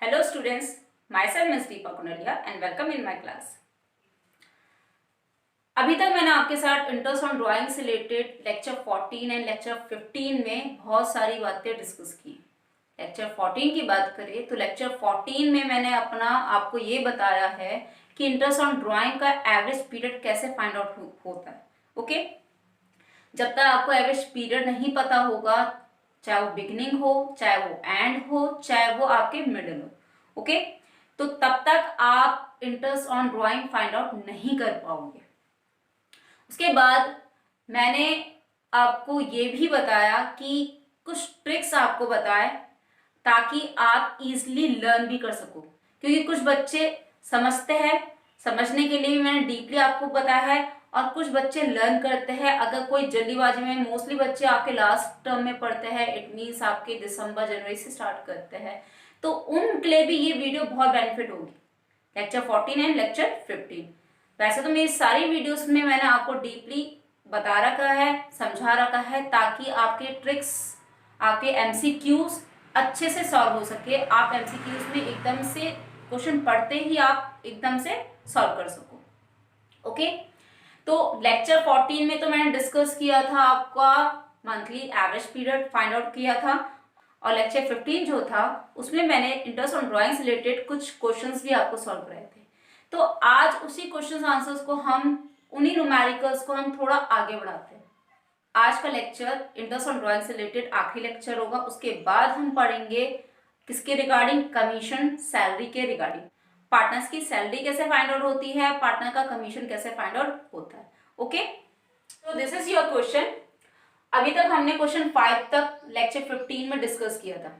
Hello students, myself Ms. Deepa Kunalia and welcome in my class. अभी तक मैंने आपके साथ इंटरेस्ट ऑन ड्राइंग से रिलेटेड लेक्चर 14 एंड लेक्चर 15 में बहुत सारी बातें डिस्कस की। लेक्चर 14 की बात करें तो लेक्चर 14 में मैंने आपको ये बताया है कि इंटरेस्ट ऑन ड्राइंग का एवरेज पीरियड कैसे फाइंड आउट होता है। ओके, जब तक आपको एवरेज पीरियड नहीं पता होगा, चाहे वो बिगिनिंग हो, चाहे वो एंड हो, चाहे वो आपके मिडिल हो, ओके, तो तब तक आप interest on drawing find out नहीं कर पाओगे। उसके बाद मैंने आपको ये भी बताया कि कुछ ट्रिक्स आपको बताए ताकि आप इजीली लर्न भी कर सको, क्योंकि कुछ बच्चे समझते हैं, समझने के लिए मैंने डीपली आपको बताया है, और कुछ बच्चे लर्न करते हैं। अगर कोई जल्दीबाजी में, मोस्टली बच्चे आपके लास्ट टर्म में पढ़ते हैं, इट मीन्स आपके दिसंबर जनवरी से स्टार्ट करते हैं, तो उनके लिए भी ये वीडियो बहुत बेनिफिट होगी, लेक्चर 14 एंड लेक्चर 15। वैसे तो मेरी सारी वीडियोस में मैंने आपको डीपली बता रखा है, समझा रखा है, ताकि आपके ट्रिक्स, आपके एमसीक्यूज अच्छे से सॉल्व हो सके। आप एमसीक्यूज में एकदम से क्वेश्चन पढ़ते ही आप एकदम से सॉल्व कर सको। ओके, तो लेक्चर 14 में तो मैंने डिस्कस किया था आपका monthly average period find out किया था, और लेक्चर 15 जो था उसमें मैंने इंटरेस्ट ऑन ड्राइंग से रिलेटेड कुछ क्वेश्चंस भी आपको सॉल्व कराए थे। तो आज उसी क्वेश्चन आंसर्स को उन्हीं न्यूमेरिकल्स को हम थोड़ा आगे बढ़ाते हैं। आज का लेक्चर इंटरेस्ट ऑन ड्राइंग से रिलेटेड आखिरी लेक्चर होगा। उसके बाद हम पढ़ेंगे किसके रिगार्डिंग, कमीशन सैलरी के रिगार्डिंग, पार्टनर्स की सैलरी कैसे फाइंड आउट होती है, पार्टनर का कमीशन कैसे फाइंड आउट होता है। ओके, तो दिस इज योर क्वेश्चन। अभी तक हमने क्वेश्चन 5 तक लेक्चर 15 में डिस्कस किया था।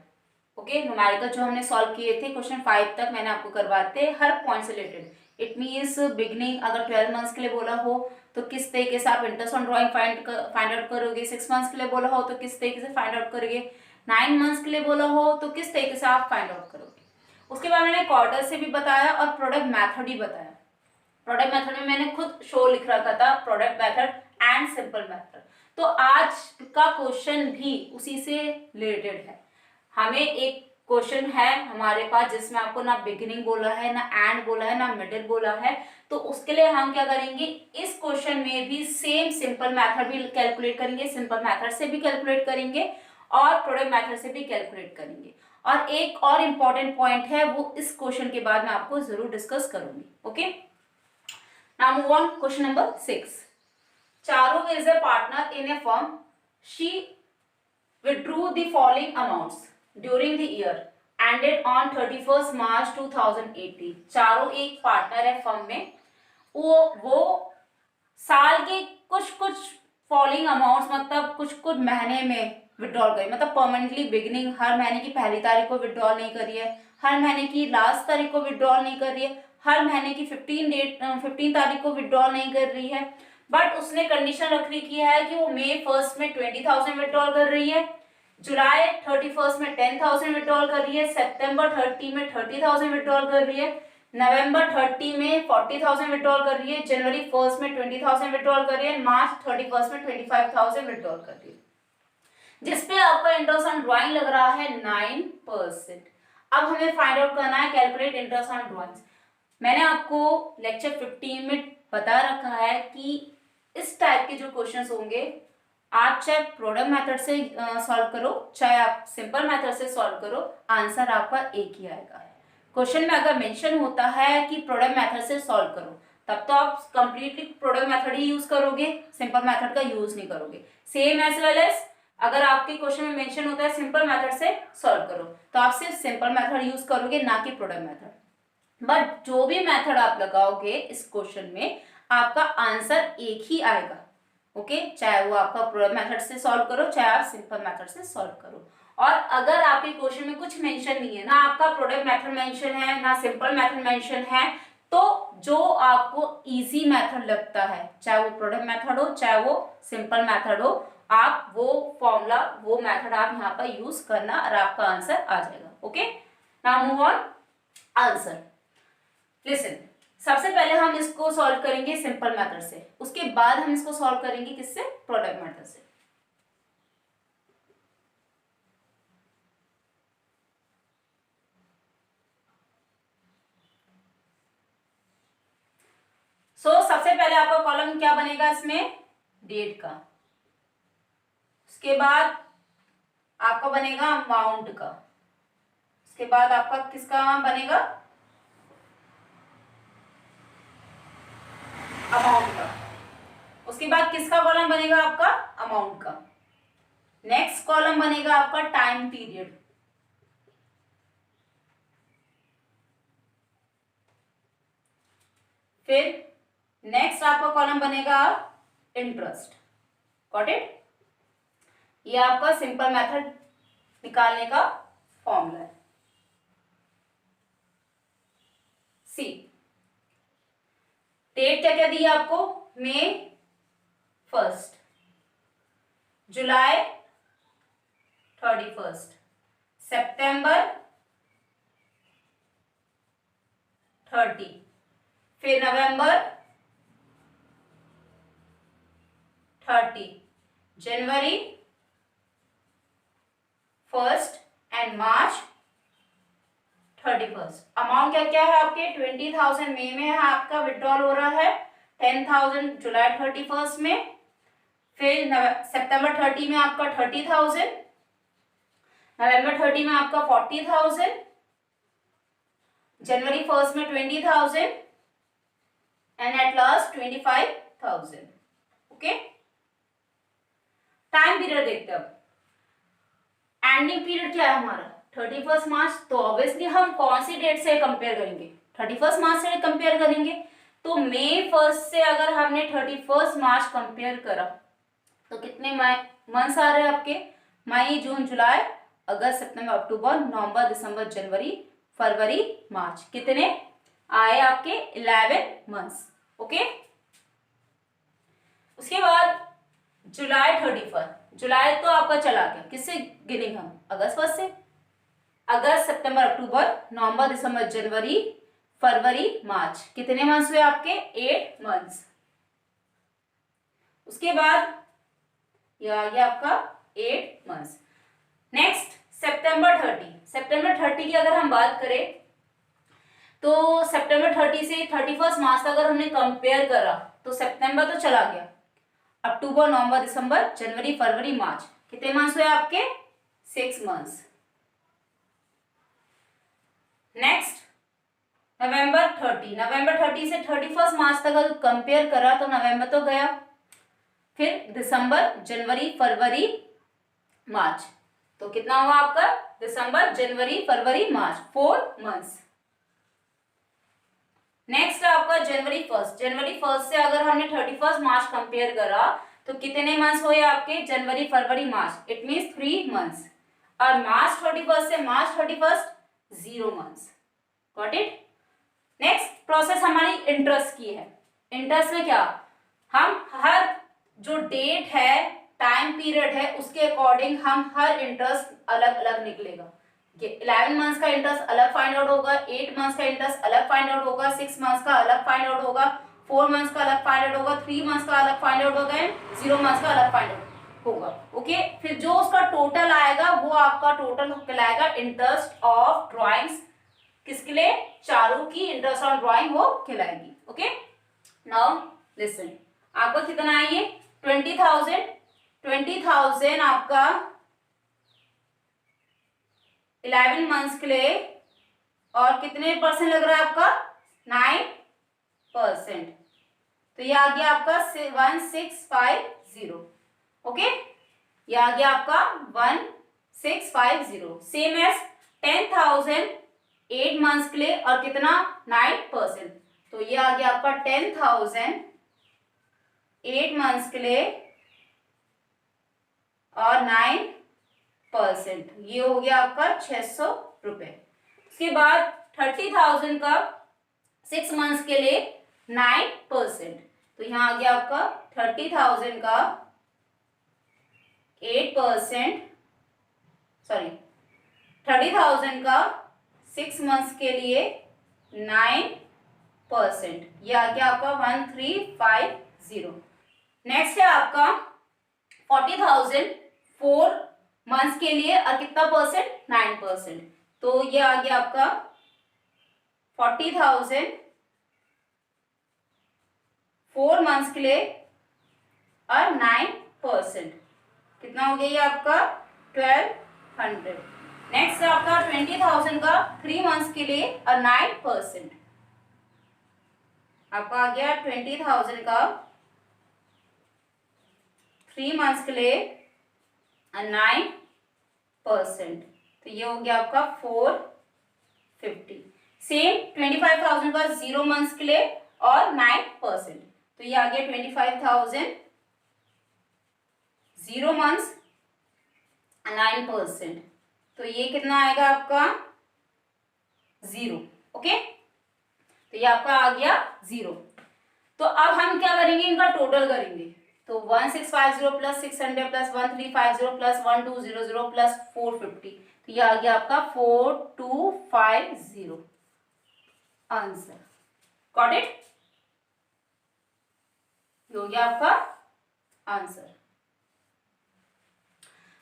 ओके, न्यूमेरिकल जो हमने सॉल्व किए थे क्वेश्चन 5 तक मैंने आपको करवाते हर पॉइंट से रिलेटेड। इट मीन्स बिगनिंग, अगर 12 मंथ्स के लिए बोला हो तो किस तरीके से आप interest on drawing find out करोगे, 6 मंथ्स के लिए बोला हो तो किस तरीके से फाइंड आउट करोगे, 9 मंथ्स के लिए बोला हो तो किस तरीके से आप फाइंड आउट करोगे। उसके बाद मैंने क्वार्टर से भी बताया और प्रोडक्ट मैथड भी बताया। प्रोडक्ट मेथड में मैंने खुद शो लिख रखा था, product method and simple method. तो आज का क्वेश्चन भी उसी से रिलेटेड है। हमें एक क्वेश्चन है हमारे पास जिसमें आपको ना बिगिनिंग बोला है, ना एंड बोला है, ना मिडिल बोला है, तो उसके लिए हम क्या करेंगे, इस क्वेश्चन में भी सेम सिंपल मेथड भी कैलकुलेट करेंगे, सिंपल मेथड से भी कैलकुलेट करेंगे और प्रोडक्ट मेथड से भी कैलकुलेट करेंगे। और एक और इम्पॉर्टेंट पॉइंट है, वो इस क्वेश्चन के बाद मैं आपको जरूर डिस्कस करूंगी। Okay, now move on, question number 6. Charu is a partner in a firm. She withdrew the following amounts during the year ended on 31st March 2018. Charu एक पार्टनर है फर्म में, वो साल के कुछ फॉलोइंग अमाउंट्स, मतलब कुछ महीने में विड्रॉल करी, मतलब परमानेंटली बिगिनिंग हर महीने की पहली तारीख को विड्रॉल नहीं करी है, हर महीने की लास्ट तारीख को विड्रॉल नहीं कर रही है, हर महीने की 15 तारीख को विड्रॉल नहीं कर रही है, बट उसने कंडीशन रख रखी है कि वो मई 1 में 20,000 विड्रॉल कर रही है, जुलाई 31 में 10,000 विड्रॉल कर रही है, सितंबर 30 में 30,000 विड्रॉल कर रही है, नवंबर 30 में 40,000 विड्रॉल कर रही है, जनवरी 1 में 20,000 विड्रॉल कर रही है, मार्च 31 में 25,000 विड्रॉल कर रही है, जिसपे आपका इंटरेस्ट ऑन ड्राइंग लग रहा है 9%। अब हमें फाइंड आउट करना है कैलकुलेट इंटरेस्ट ऑन ड्राइंग्स। मैंने आपको लेक्चर 15 में बता रखा है कि इस टाइप के जो क्वेश्चंस होंगे, आप चाहे प्रोडक्ट मेथड से सॉल्व करो, चाहे आप सिंपल मेथड से सॉल्व करो, आंसर आपका एक ही आएगा। क्वेश्चन में अगर मेंशन होता है कि प्रोडक्ट मेथड से सॉल्व करो, तब तो आप कंप्लीटली प्रोडक्ट मेथड ही यूज करोगे, सिंपल मेथड का यूज नहीं करोगे। सेम एज वेल एज अगर आपके क्वेश्चन में मेंशन होता है सिंपल मेथड से सॉल्व करो, तो आप सिर्फ सिंपल मेथड यूज करोगे, ना कि प्रोडक्ट मेथड। बट जो भी मेथड आप लगाओगे इस क्वेश्चन में, आपका आंसर एक ही आएगा। ओके, चाहे वो आपका प्रोडक्ट मेथड से सॉल्व करो, चाहे आप सिंपल मेथड से सॉल्व करो। और अगर आपके क्वेश्चन में कुछ मेंशन नहीं है, ना आपका प्रोडक्ट मेथड मेंशन है, ना सिंपल मेथड मेंशन है, तो जो आपको इजी मेथड लगता है, चाहे वो प्रोडक्ट मेथड हो, चाहे वो सिंपल मेथड हो, आप वो फॉर्मूला, वो मेथड आप यहाँ पर यूज करना और आपका आंसर आ जाएगा। Okay, now move on answer. Listen, सबसे पहले हम इसको सॉल्व करेंगे सिंपल मेथड से, उसके बाद हम इसको सॉल्व करेंगे किससे, प्रोडक्ट मेथड से। सबसे पहले आपका कॉलम क्या बनेगा इसमें, डेट का। उसके बाद आपका बनेगा अमाउंट का। उसके बाद आपका किसका बनेगा, अमाउंट का। उसके बाद किसका कॉलम बनेगा, आपका अमाउंट का। नेक्स्ट कॉलम बनेगा आपका टाइम पीरियड। फिर नेक्स्ट आपका कॉलम बनेगा इंटरेस्ट। Got it. ये आपका सिंपल मेथड निकालने का फॉर्मूला है। सी, डेट क्या क्या दी है आपको, मई 1, जुलाई 31, सितंबर 30, फिर नवंबर 30, जनवरी 1 एंड मार्च 31। अमाउंट क्या क्या है आपके, 20,000 मई में है आपका विड्रॉल हो रहा है, 10,000 जुलाई 31 में, फिर सितंबर 30 में आपका 30,000, नवंबर 30 में आपका 40,000, जनवरी 1 में 20,000 and at last 25,000। Okay, time period देखते हैं अब। एंडिंग पीरियड क्या है हमारा, 31 मार्च। तो ऑब्वियसली हम कौन सी डेट से कंपेयर करेंगे, 31 मार्च से कंपेयर करेंगे। तो मई 1 से अगर हमने 31 मार्च कंपेयर करा तो कितने मंथ्स आ रहे हैं आपके, मई जून जुलाई अगस्त सितंबर अक्टूबर नवंबर दिसंबर जनवरी फरवरी मार्च, कितने आए आपके 11 मंथ्स। ओके, उसके बाद जुलाई 31, जुलाई तो आपका चला गया, किससे गिनेंगे हम, अगस्त 1 से। अगस्त सितंबर अक्टूबर नवंबर दिसंबर जनवरी फरवरी मार्च, कितने मंथ्स हुए आपके, 8 मंथ्स। उसके बाद ये आ गया आपका 8 मंथ्स। नेक्स्ट सितंबर 30, सितंबर 30 की अगर हम बात करें तो सितंबर 30 से 31 मार्च तक अगर हमने कंपेयर करा तो सितंबर तो चला गया, अक्टूबर नवंबर दिसंबर जनवरी फरवरी मार्च, कितने मंथ्स हुए आपके, 6 मंथ्स। नेक्स्ट नवंबर 30, नवंबर 30 से 31 मार्च तक अगर कंपेयर करा तो नवंबर तो गया, फिर दिसंबर जनवरी फरवरी मार्च, तो कितना हुआ आपका, दिसंबर जनवरी फरवरी मार्च, 4 मंथ्स। नेक्स्ट आपका जनवरी 1, जनवरी 1 से अगर हमने 31 मार्च कंपेयर करा तो कितने मंथ्स हुए आपके, जनवरी फरवरी मार्च, इट मींस 3 मंथ्स। और मार्च 31 से मार्च 31 0 months. Got it. Next process हमारी इंटरेस्ट की है। इंटरेस्ट में क्या, हम हर जो डेट है टाइम पीरियड है उसके अकॉर्डिंग हम हर इंटरेस्ट अलग अलग निकलेगा। 11 मंथ्स का इंटरेस्ट अलग फाइंड आउट होगा, 8 मंथ्स का इंटरेस्ट अलग फाइंड आउट होगा, 6 मंथ्स का अलग फाइंड आउट होगा, 4 मंथ्स का अलग फाइंड आउट होगा, 3 मंथ्स का अलग फाइंड आउट होगा एंड 0 मंथ्स का अलग फाइंड आउट होगा। ओके, फिर जो उसका टोटल आएगा वो आपका टोटल कहलाएगा इंटरेस्ट ऑफ ड्राइंग्स। किसके लिए, चारों की इंटरेस्ट ऑन ड्राइंग वो कहलाएगी। ओके, नाउ लिसन, आपका कितना है ये 20,000, 20,000 आपका 11 मंथ्स के लिए, और कितने परसेंट लग रहा है आपका, 9%। तो ये आ गया आपका 1650। ओके, ये आ गया आपका 1650, सेम एज 10,000 8 मंथ्स के लिए और कितना 9%, तो ये आ गया आपका 10,000 8 मंथ्स के लिए और 9%, ये हो गया आपका 600 रुपए। उसके बाद 30,000 का 6 मंथ्स के लिए 9%, तो यहाँ आ गया आपका 30,000 का 8%, सॉरी 30,000 का 6 मंथ्स के लिए 9%, ये आ गया आपका 1350। नेक्स्ट है आपका 40,000 4 मंथ्स के लिए और कितना परसेंट, 9%, तो ये आ गया आपका 40,000 4 मंथ्स के लिए और 9%, कितना हो गया ये आपका 1200। नेक्स्ट आपका 20,000 का 3 मंथ्स के लिए और 9%, आपका आ गया 20,000 का 3 मंथ्स के लिए और 9%, तो ये हो गया आपका 450। सेम 25,000 का 0 मंथ्स के लिए और 9%, तो ये आ गया 25,000 0 मंथ्स 9%, तो ये कितना आएगा आपका 0। ओके, तो ये आपका आ गया 0। तो अब हम क्या करेंगे, इनका टोटल करेंगे। तो 1650 प्लस 600 प्लस 1350 प्लस 1200 प्लस 450, तो ये आ गया आपका 4250 आंसर। Got it? ये हो गया आपका आंसर।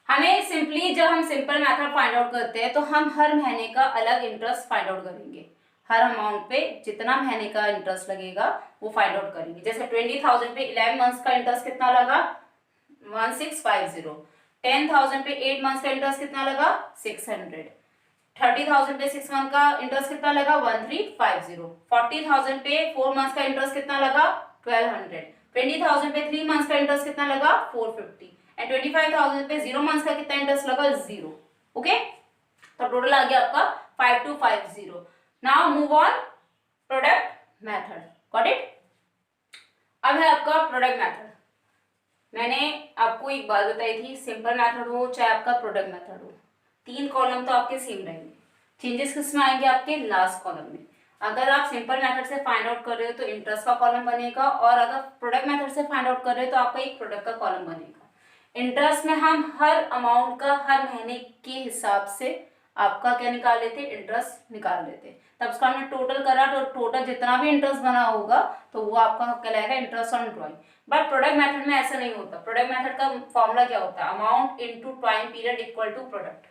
हमें सिंपली जब हम सिंपल मेथड फाइंड आउट करते हैं तो हम हर महीने का अलग इंटरेस्ट फाइंड आउट करेंगे, हर अमाउंट पे जितना महीने का इंटरेस्ट लगेगा वो फाइंड आउट करेंगे। जैसे 20,000 पे 11 मंथ्स का इंटरेस्ट कितना लगा 1650, 10,000 पे 8 मंथ्स का इंटरेस्ट कितना लगा 600, 30,000 पे 6 मंथ का इंटरेस्ट कितना लगा 1350, 40,000 पे 4 मंथ्स का इंटरेस्ट कितना लगा 1200, 20,000 पे 3 मंथ्स का इंटरेस्ट कितना लगा 450 एंड 25,000 पे 0 मंथ्स का कितना इंटरेस्ट लगा 0। ओके, तो टोटल आ गया आपका 5250। Now move on product method. Got it? अब है आपका प्रोडक्ट मेथड। मैंने आपको एक बात बताई थी, सिंपल मेथड हो चाहे आपका प्रोडक्ट मेथड हो, 3 कॉलम तो आपके सेम रहेंगे, चेंजेस किसमें आएंगे आपके लास्ट कॉलम में। अगर आप सिंपल मेथड से फाइंड आउट कर रहे हो तो इंटरेस्ट का कॉलम बनेगा, और अगर प्रोडक्ट मेथड से फाइंड आउट कर रहे हो तो आपका एक प्रोडक्ट का कॉलम बनेगा। इंटरेस्ट में हम हर अमाउंट का हर महीने के हिसाब से आपका क्या निकाल लेते, इंटरेस्ट निकाल लेते। तब उसका हमने टोटल करा तो टोटल जितना भी इंटरेस्ट बना होगा तो वो आपका कहलाएगा interest on drawing. But product method में ऐसा नहीं होता। प्रोडक्ट मेथड का फॉर्मूला क्या होता है, amount into time period equal to product.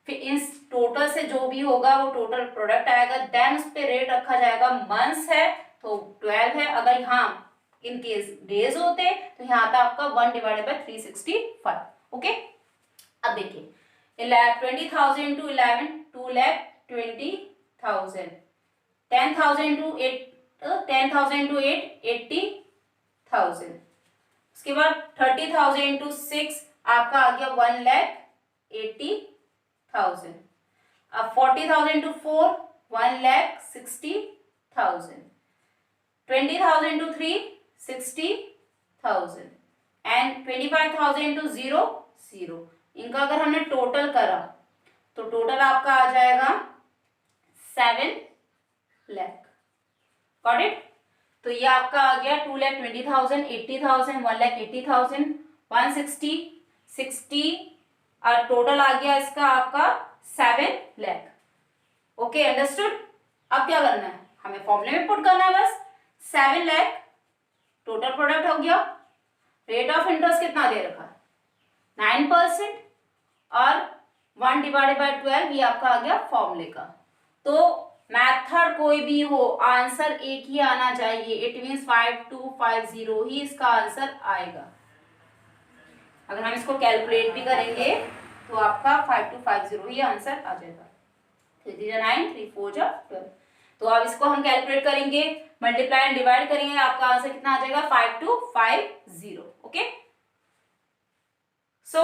फिर इस टोटल से जो भी होगा वो टोटल प्रोडक्ट आएगा, देन उस पे रेट रखा जाएगा। मंथ्स है तो 12 है, अगर यहाँ इन केस डेज होते तो यहाँ था आपका 1 डिवाइडेड बाय 365। ओके, अब देखिए 20,000 इंटू 11 2,20,000, 10,000 इंटू 8 80,000। उसके बाद 30,000 इंटू 6 आपका आ गया 1,80,000। अब 40,000 इंटू 4 1,60,000, 20,000 इंटू 3 60,000 एंड 25,000 इंटू 0 0। इनका अगर हमने टोटल करा तो टोटल आपका आ जाएगा 7 लाख। Got it? तो ये आपका आ गया 2,20,000 80,000 1,80,000 160 60 और टोटल आ गया इसका आपका 7 लाख। Okay, understood? अब क्या करना है, हमें फॉर्मूले में पुट करना है बस। 7 लाख टोटल प्रोडक्ट हो गया, रेट ऑफ इंटरेस्ट कितना दे रखा 9% और 1 डिवाइडेड बाय 12 ये आपका आ गया फॉर्मूले का। तो मेथड कोई भी हो आंसर एक ही आना चाहिए। इट मीन्स 5250 ही इसका आंसर आएगा। अगर हम इसको कैलकुलेट भी करेंगे तो आपका 5250 ही आंसर आ जाएगा। 3 3 9 3 4 12। तो अब इसको हम कैलकुलेट करेंगे, मल्टीप्लाई एंड डिवाइड करेंगे, आपका आंसर कितना आ जाएगा 5250। Okay, so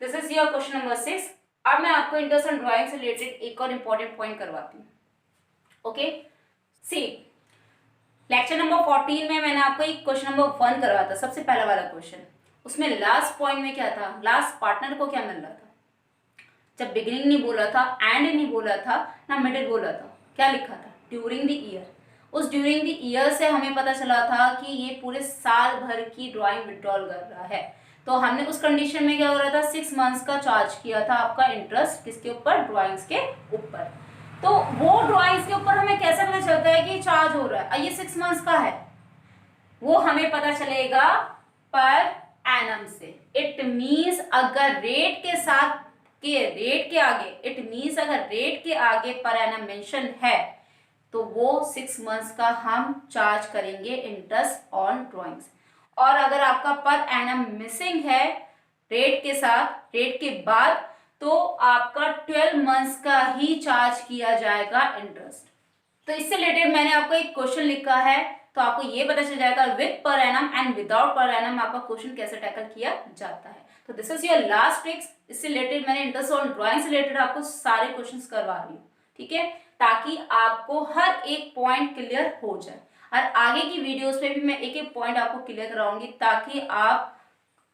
this is your question number 6। अब मैं आपको इंटरेस्ट ऑन ड्राइंग से रिलेटेड एक और इंपॉर्टेंट पॉइंट करवाती हूँ। ओके, सी लेक्चर नंबर 14 में मैंने आपको एक क्वेश्चन नंबर 1 करवाया था, सबसे पहला वाला क्वेश्चन। उसमें लास्ट पॉइंट में क्या था, लास्ट पार्टनर को क्या मिल रहा था। जब बिगिनिंग नहीं बोला था, एंड नहीं बोला था, ना मिडिल बोला था, क्या लिखा था ड्यूरिंग द ईयर। उस ड्यूरिंग द ईयर से हमें पता चला था कि ये पूरे साल भर की ड्राइंग विड्रॉल कर रहा है। तो हमने उस कंडीशन में क्या हो रहा था 6 मंथ्स का चार्ज किया था आपका इंटरेस्ट, किसके ऊपर, ड्राइंग्स के ऊपर। तो वो ड्राइंग्स के ऊपर हमें कैसे पता चलता है कि चार्ज हो रहा है, ये 6 मंथ्स का है, वो हमें पता चलेगा पर एनम से। इट मीन्स अगर रेट के साथ रेट के आगे, इट मीन्स अगर रेट के आगे पर एनम मेंशन है तो वो 6 मंथ्स का हम चार्ज करेंगे इंटरेस्ट ऑन ड्राइंग्स। और अगर आपका पर एनम मिसिंग है रेट के साथ, रेट के बाद, तो आपका 12 मंथ्स का ही चार्ज किया जाएगा इंटरेस्ट। तो इससे रिलेटेड मैंने आपको एक क्वेश्चन लिखा है, तो आपको ये पता चल जाएगा with per annum and without per annum आपका क्वेश्चन कैसे टैकल किया जाता है। तो this is your last tricks. इससे रिलेटेड मैंने इंटरेस्ट ऑन ड्राइंग से रिलेटेड आपको सारे क्वेश्चंस करवा रही हूँ, ठीक है, ताकि आपको हर एक पॉइंट क्लियर हो जाए। और आगे की वीडियोस में भी मैं एक एक पॉइंट आपको क्लियर कराऊंगी, ताकि आप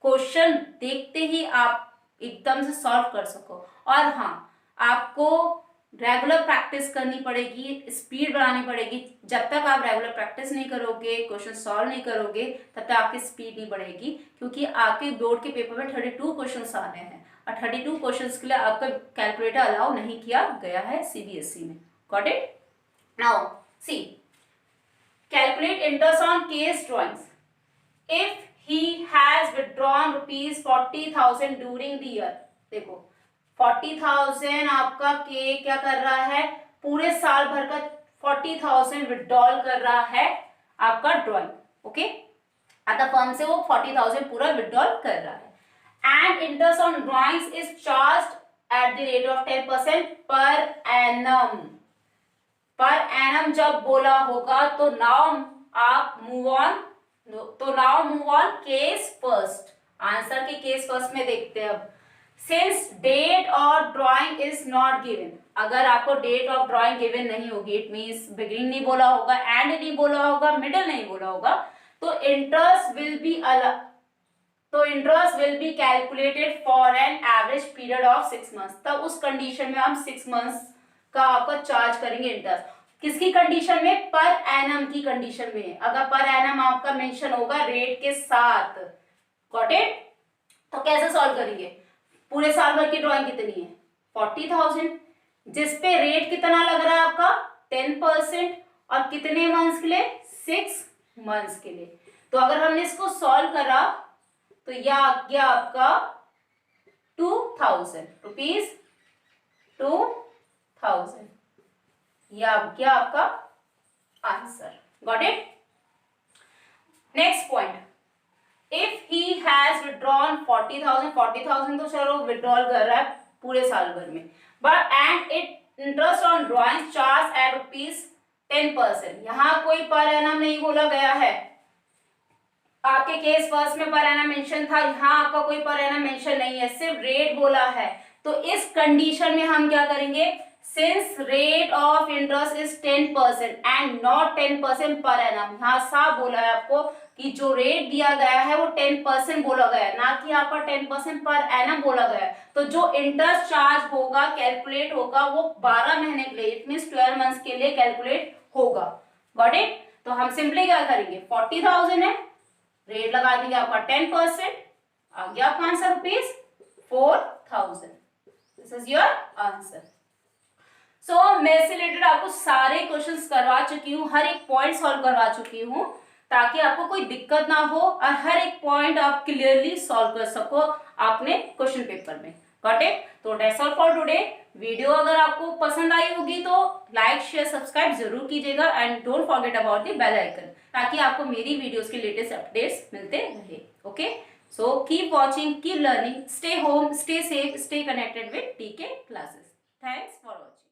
क्वेश्चन देखते ही आप एकदम से सॉल्व कर सको। और हाँ, आपको रेगुलर प्रैक्टिस करनी पड़ेगी, स्पीड बढ़ानी पड़ेगी। जब तक आप रेगुलर प्रैक्टिस नहीं करोगे, क्वेश्चन सॉल्व नहीं करोगे, तब तक आपकी स्पीड नहीं बढ़ेगी, क्योंकि आपके बोर्ड के पेपर में 32 क्वेश्चन आने हैं और 32 क्वेश्चन के लिए आपका कैलकुलेटर अलाउ नहीं किया गया है सीबीएसई में। Got it? Now see, calculate interest on case drawings if he has withdrawn rupees 40,000 during the year। देखो 40,000 आपका के क्या कर रहा है, पूरे साल भर का 40,000 विड्रॉल कर रहा है आपका ड्रॉइंग, ओके, अदर फर्म से वो 40,000 पूरा विड्रॉल कर रहा है। And interest on drawings is charged at the rate of 10% per annum. Per annum जब बोला होगा तो नाउ आप मूव ऑन, तो now move on case first. Answer के केस फर्स्ट में देखते हैं अब। Since date of drawing is not given, अगर आपको डेट ऑफ ड्राइंग गिवन नहीं होगी, इट मींस बिगिनिंग नहीं बोला होगा, एंड नहीं बोला होगा, मिडिल नहीं बोला होगा, तो interest will be calculated for an average period of 6 months. तब उस कंडीशन में हम 6 मंथ्स का आपका चार्ज करेंगे इंटरेस्ट। किसकी कंडीशन में? पर एनम की कंडीशन में। अगर पर एनम आपका मेंशन होगा रेट के साथ। Got it? तो कैसे सॉल्व करेंगे? पूरे साल भर की ड्राइंग कितनी है? 40,000, जिसपे रेट कितना लग रहा है आपका? 10%, और कितने मंथ्स के लिए? 6 मंथ्स के लिए। तो अगर हमने इसको सॉल्व करा तो यह आ गया आपका 2,000 रुपीज, 2,000, या क्या आपका answer. Got it? Next point, if he has withdrawn 40,000 तो चलो विड्रॉल कर रहा है पूरे साल भर में, but and it interest on drawing charge at rupees 10%। यहाँ कोई पर एनम नहीं बोला गया है। आपके केस फर्स्ट में पर एनम मेंशन था, यहाँ आपका कोई पर एनम मेंशन नहीं है, सिर्फ रेट बोला है। तो इस कंडीशन में हम क्या करेंगे? Since rate of interest is 10% and not 10% per annum, यहाँ साफ बोला है आपको कि जो रेट दिया गया है वो 10% बोला गया है, ना कि आपका 10% पर एनम बोला गया है। तो जो इंटरेस्ट चार्ज होगा, कैलकुलेट होगा, वो 12 महीने के लिए, इट मींस 12 मंथ्स के लिए कैलकुलेट होगा। Got it? तो हम सिंपली क्या करेंगे? 40,000 है, रेट लगा देंगे आपका 10%, आ गया आपका answer rupees 4,000। This is your answer. So मैं इससे रिलेटेड आपको सारे क्वेश्चंस करवा चुकी हूँ, हर एक पॉइंट सॉल्व करवा चुकी हूँ, ताकि आपको कोई दिक्कत ना हो और हर एक पॉइंट आप क्लियरली सॉल्व कर सको अपने क्वेश्चन पेपर में। Got it? तो that's all for today. Video अगर आपको पसंद आई होगी तो लाइक शेयर सब्सक्राइब जरूर कीजिएगा and don't forget about the bell icon, ताकि आपको मेरी वीडियोस के लेटेस्ट अपडेट्स मिलते रहे। Okay, so keep watching, keep learning, stay home, stay safe, stay connected with TK classes. Thanks for watching.